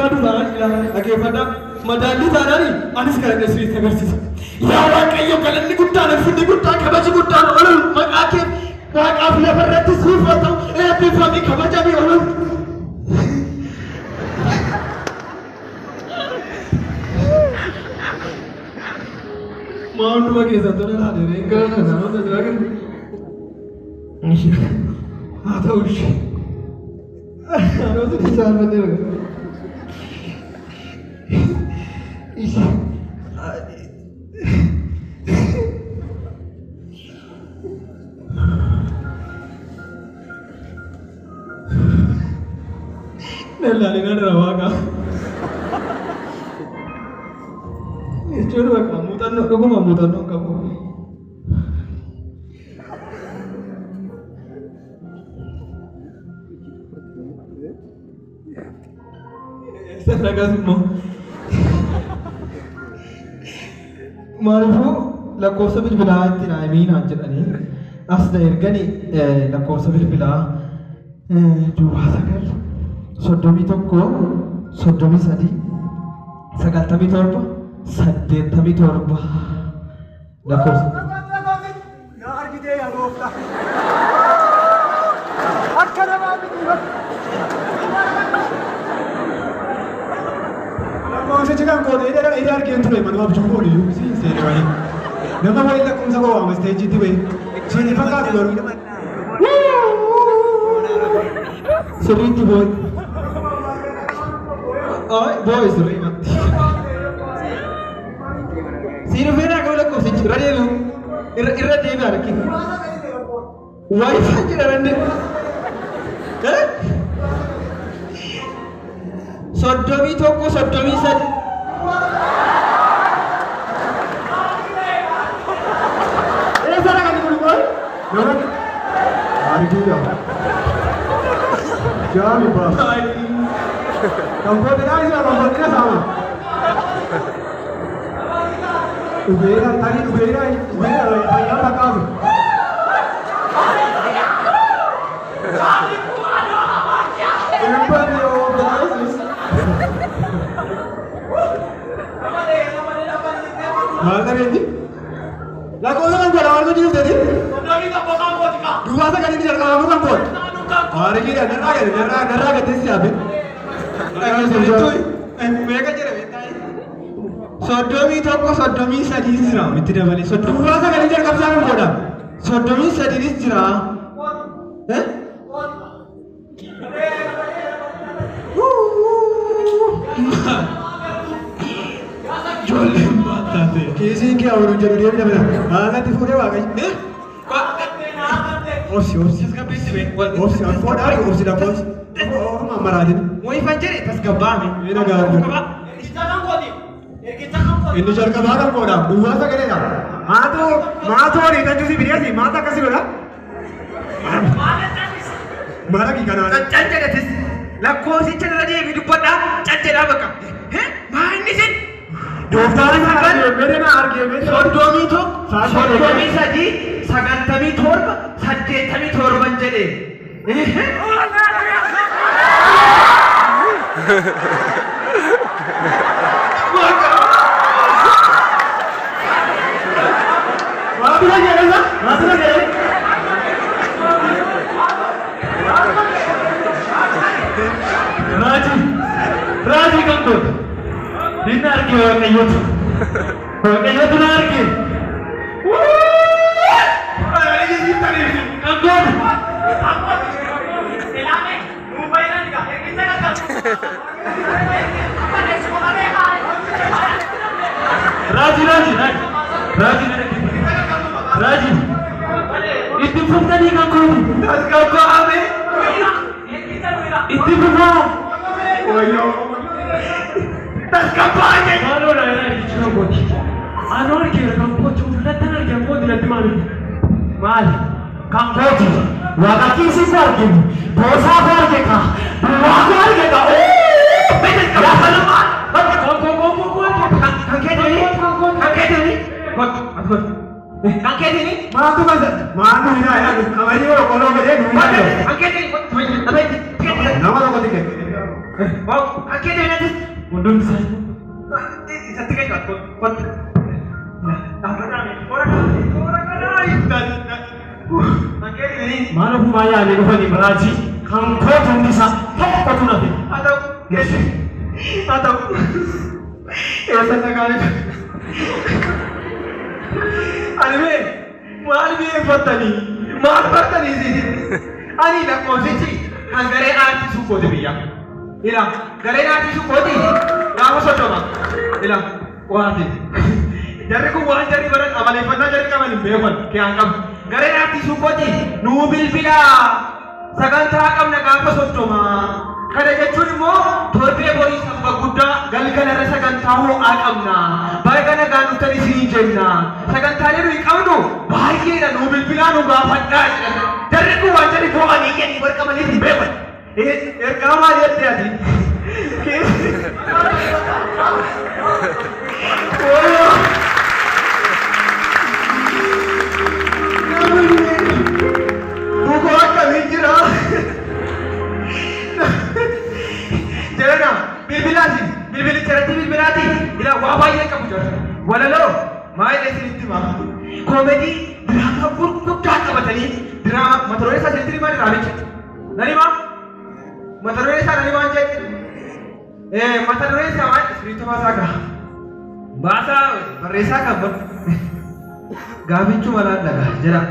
barbaadu taanaan ilaalan dhageeffadhaa madaalli taanaani anis kan isinitti agarsiisa. Yaa Waaqayyo galanni guddaan ulfinni guddaan kabaji guddaan ol maqaa kee waaqaaf lafa irratti siif haa ta'u eebbifamii kabajamii ol. Maunduma keessa tola laadhee gara namoota jira kan haa ta'u ishee anoota isaan malee Nell'alina rawaga. Jechuun bakka muuxannoo dhuguma muuxannoo qabu. Sadakas immoo maaliifuu lakkoofsa bilbilaa itti naayimiinaan jedhanii as na erganii lakkoofsa bilbilaa duwwaa 9 33 87 lakkoofsa. Yaa argitee yaa gooftaa. Akka namaa miti. Lakkoofsa cikaan kootee ija argeen ture manuma bichuun ooliyyuu siin seene wayii. Nama wayii lakkoofsa koo waama isteejiitti wayii. Siin fakkaatu garuu. Sirriitti boo'i. Boo'i sirriimatti. Siin ufeenaa qabu lakkoofsichi irra deebi'u. Irra deebi'a rakkin. Waayifaa jira rande. 31 33. Eessa kan jiru boy? Nama argina. Jami ba. Kamu tidak bisa membaca sama. Ubera tadi ubera yang apa kamu? Mana ini? Lagu orang buat awal tu dia tadi. Dua sekali ni jalan orang buat. Hari ini nara kita siapa? Mereka jadi betul. Sodomi toko sodomi sadis jira. Mesti dah balik. Dua sekali jalan kamu sangat bodoh. Sodomi sadis jira. Jolem mata tu. Kisi क्या और जरूरी है जब हाँ ना तिफुरे वाक़ई ने ओसी इसका बीच में ओसी अफोर्ड आ रही ओसी डापोस और मामा राजन वही फंजरे तस कब्बा में मेरा गार में ini jar kabaran ko da dua sa kare da ma to ni tan jusi biriya si mata kasi bola mara ki kana chanje da tis la ko si chana de bi dupada chanje da baka ma ni sin Dokter kan mere na argue mere sodomi to sodomi saji sagantami thorba sajjetami thorban jade Matula jere Raji kanto Dinar ki kayu tu dinar ki. Ini sih tadi kantor. Elame, Mumbai na juga. Kita kan. Raji. Itu pun tadi kantor. Kantor apa? Itu pun. Oh yo. Tas kampanye. Ano na di chino boti. Ano ke kampocho latana ke boti la timami. Mal. Kampocho. Waga kisi sarki. Bosa farke ka. Waga farke ka. Bete ka salama. Bate ko. Kanke deni. Kot. Kanke deni. Maatu ka. Maatu ina ya. Amari ko kolo ke de. Kanke deni. Abe. Nama ko dike. Wow, kakek dia nanti. Mundur saya. Satu kali kot. Nah, apa namanya? Orang dan. Kakek ini. Mana pumaya ni lupa ni beraji. Kamu kau tu bisa. Kau tu nanti. Atau. Esa kali. Anime, maal भी पता नहीं sih. Ani nak konsesi, angkare arti suko de biya. Ila, gare arti suko di. Kamu socoba. Ila, wahati. Jari ku wajari barat amale pernah jari kaman bewan. Kaya angkam gare arti suko di. Nubil bila. Saganta akam na kamu socoba. Kada jechuun immoo torbee borii sabba guddaa galgala sagantaa ho'aa qabna. Baay'ee kana gaanuttan isin jenna. Sagantaalee nuyi qabnu baay'eedha nu bilbilaa nu gaafadhaa jedhan. Jarri kun waan jarri boo'anii jedhanii warqamanii hin beekan. Ergaa maal jettee ati? Buku akkamiin jira? Jangan, bilbilasi, bilbili cerita bilbilati. Ila wabah ye kamu jangan. Walalo, mai desi intima. Komedi drama buruk tak kabatani. Drama matrone sa cerita mana ramai. Nani ma? Matrone sa nani ma cek. Matrone sa mai cerita masa ka. Bahasa beresa kamu. Gabi cuma ada, jera.